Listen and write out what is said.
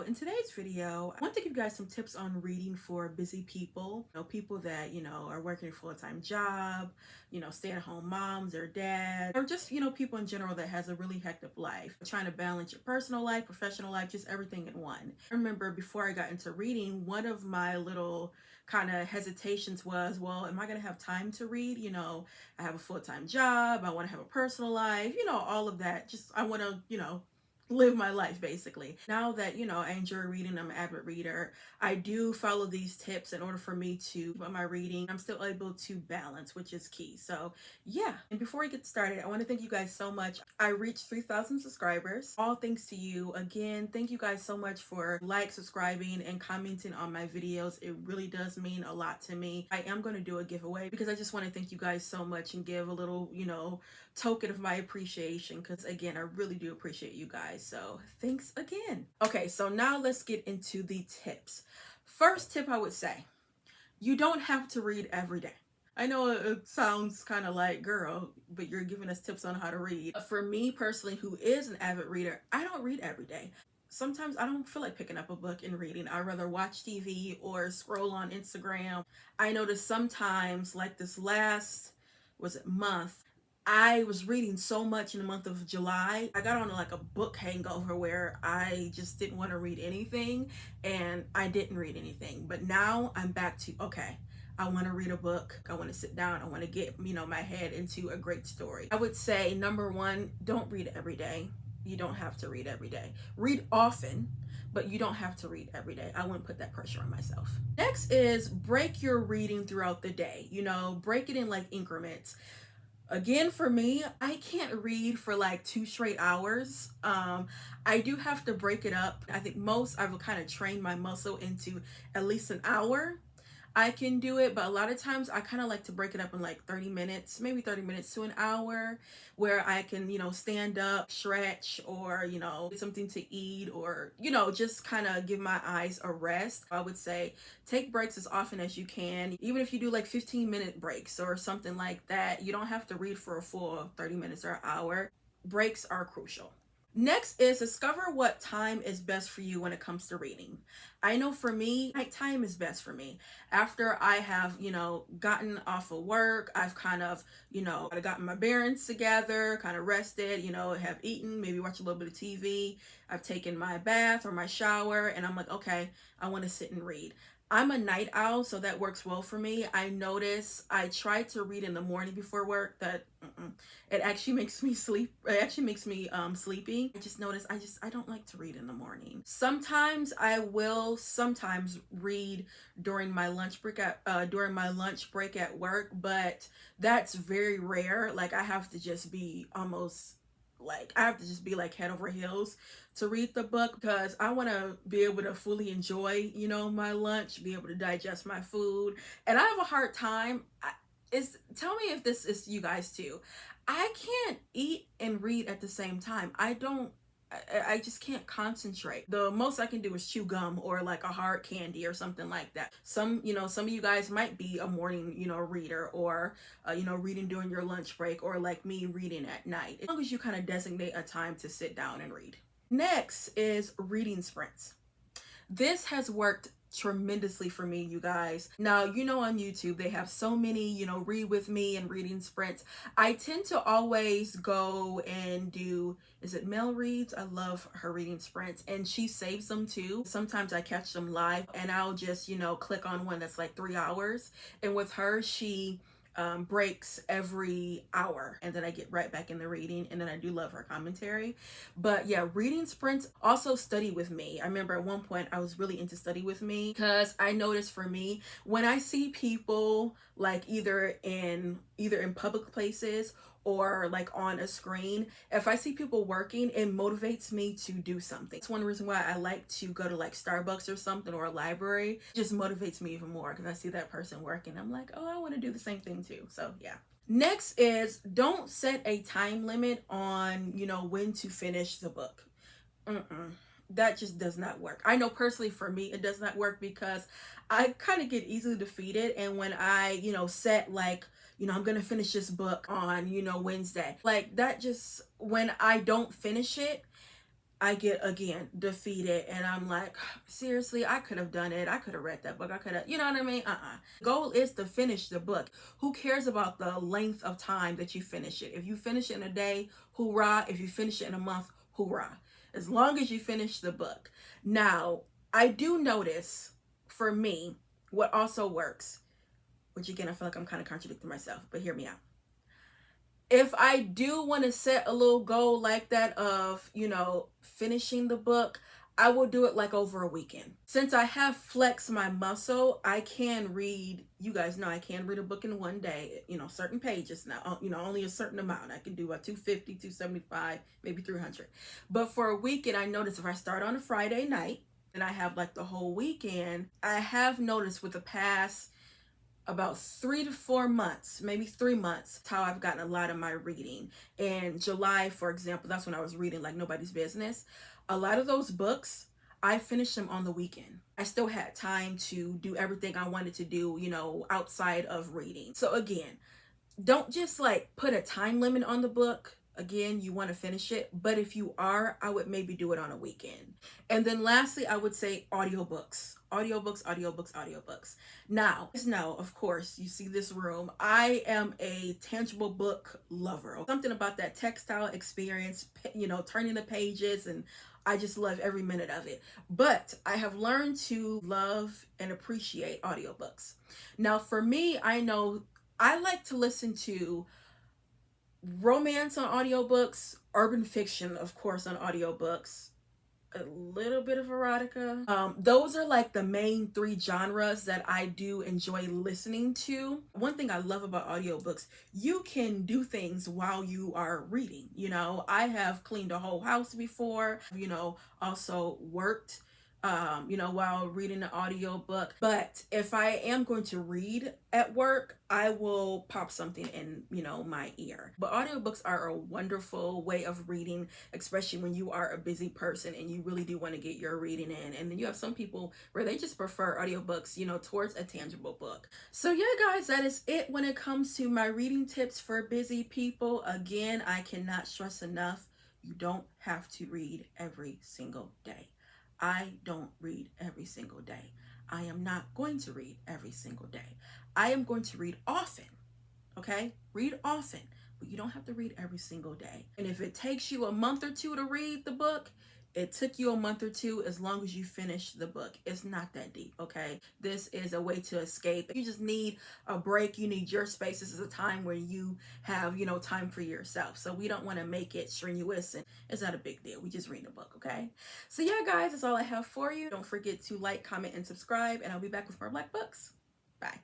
in today's video, I want to give you guys some tips on reading for busy people. People that, are working a full-time job, stay-at-home moms or dads, or just, people in general that has a really hectic life. Trying to balance your personal life, professional life, just everything in one. I remember before I got into reading, one of my little kind of hesitations was, well, am I going to have time to read? I have a full-time job. I want to have a personal life, all of that. Just, I want to, live my life basically. Now that I enjoy reading, I'm an avid reader, I do follow these tips in order for me to my reading. I'm still able to balance, which is key. So yeah, and before we get started, I want to thank you guys so much. I reached 3,000 subscribers, all thanks to you. Again, thank you guys so much for subscribing and commenting on my videos. It really does mean a lot to me. I am going to do a giveaway because I just want to thank you guys so much and give a little token of my appreciation, because again, I really do appreciate you guys. So thanks again. Okay, so now let's get into the tips. First tip, I would say, you don't have to read every day. I know it sounds kind of like, girl, but you're giving us tips on how to read. For me personally, who is an avid reader, I don't read every day. Sometimes I don't feel like picking up a book and reading. I'd rather watch TV or scroll on Instagram. I notice sometimes, like this last, month, I was reading so much in the month of July. I got on like a book hangover where I just didn't want to read anything, and I didn't read anything. But now I'm back to, okay, I want to read a book. I want to sit down. I want to get, my head into a great story. I would say, number one, don't read every day. You don't have to read every day. Read often, but you don't have to read every day. I wouldn't put that pressure on myself. Next is break your reading throughout the day. Break it in like increments. Again, for me, I can't read for like 2 straight hours. I do have to break it up. I think I've kind of trained my muscle into at least an hour. I can do it, but a lot of times I kind of like to break it up in like 30 minutes, maybe 30 minutes to an hour, where I can, stand up, stretch, or, get something to eat, or, just kind of give my eyes a rest. I would say take breaks as often as you can. Even if you do like 15-minute breaks or something like that, you don't have to read for a full 30 minutes or an hour. Breaks are crucial. Next is discover what time is best for you when it comes to reading. I know for me, nighttime is best for me. After I have, gotten off of work, I've kind of, gotten my bearings together, kind of rested, have eaten, maybe watch a little bit of TV. I've taken my bath or my shower, and I'm like, okay, I want to sit and read. I'm a night owl, so that works well for me. I notice I try to read in the morning before work. It actually makes me sleep. It actually makes me sleepy. I just notice I don't like to read in the morning. Sometimes I will read during my lunch break at work, but that's very rare. Like I have to just be like head over heels to read the book, because I want to be able to fully enjoy, my lunch, be able to digest my food. And I have a hard time. Tell me if this is you guys too. I can't eat and read at the same time. I just can't concentrate. The most I can do is chew gum or like a hard candy or something like that. Some of you guys might be a morning, reader, or, reading during your lunch break, or like me, reading at night. As long as you kind of designate a time to sit down and read. Next is reading sprints. This has worked tremendously for me, you guys. Now, on YouTube, they have so many, read with me and reading sprints. I tend to always go and do, is it Mel Reads? I love her reading sprints, and she saves them too. Sometimes I catch them live, and I'll just, click on one that's like 3 hours. And with her, she breaks every hour, and then I get right back in the reading, and then I do love her commentary. But yeah, reading sprints. Also study with me. I remember at one point I was really into study with me, because I noticed for me, when I see people like either in public places or like on a screen, if I see people working, it motivates me to do something. It's one reason why I like to go to like Starbucks or something, or a library. It just motivates me even more, because I see that person working. I'm like, oh, I want to do the same thing too. So yeah. Next is don't set a time limit on, when to finish the book. That just does not work. I know personally for me, it does not work, because I kind of get easily defeated. And when I, set like, I'm going to finish this book on, Wednesday, like that, just when I don't finish it, I get again defeated and I'm like, seriously, I could have done it. I could have read that book. I could have, you know what I mean? Goal is to finish the book. Who cares about the length of time that you finish it? If you finish it in a day, hoorah. If you finish it in a month, hoorah. As long as you finish the book. Now, I do notice for me what also works, which again, I feel like I'm kind of contradicting myself, but hear me out. If I do want to set a little goal like that of, finishing the book, I will do it like over a weekend. Since I have flexed my muscle, I can read, you guys know I can read a book in one day, certain pages now, only a certain amount. I can do a 250, 275, maybe 300. But for a weekend, I notice if I start on a Friday night and I have like the whole weekend, I have noticed with the past about 3 to 4 months, maybe 3 months, how I've gotten a lot of my reading. In July, for example, that's when I was reading like Nobody's Business. A lot of those books, I finished them on the weekend. I still had time to do everything I wanted to do, outside of reading. So again, don't just like put a time limit on the book. Again, you want to finish it, but if you are, I would maybe do it on a weekend. And then lastly, I would say audiobooks. Audiobooks. Now, of course, you see this room. I am a tangible book lover. Something about that textile experience, turning the pages, and I just love every minute of it. But I have learned to love and appreciate audiobooks. Now, for me, I know I like to listen to romance on audiobooks, urban fiction, of course, on audiobooks, a little bit of erotica. Those are like the main three genres that I do enjoy listening to. One thing I love about audiobooks, you can do things while you are reading. I have cleaned a whole house before, also worked while reading an audiobook. But if I am going to read at work, I will pop something in, my ear. But audiobooks are a wonderful way of reading, especially when you are a busy person and you really do want to get your reading in. And then you have some people where they just prefer audiobooks, towards a tangible book. So yeah, guys, that is it when it comes to my reading tips for busy people. Again, I cannot stress enough, you don't have to read every single day. I don't read every single day. I am not going to read every single day. I am going to read often. Okay? Read often, but you don't have to read every single day. And if it takes you a month or two to read the book, it took you a month or two as long as you finish the book. It's not that deep, okay? This is a way to escape. You just need a break. You need your space. This is a time where you have, time for yourself. So we don't want to make it strenuous, and it's not a big deal. We just read the book, okay? So yeah, guys, that's all I have for you. Don't forget to like, comment, and subscribe, and I'll be back with more Black books. Bye.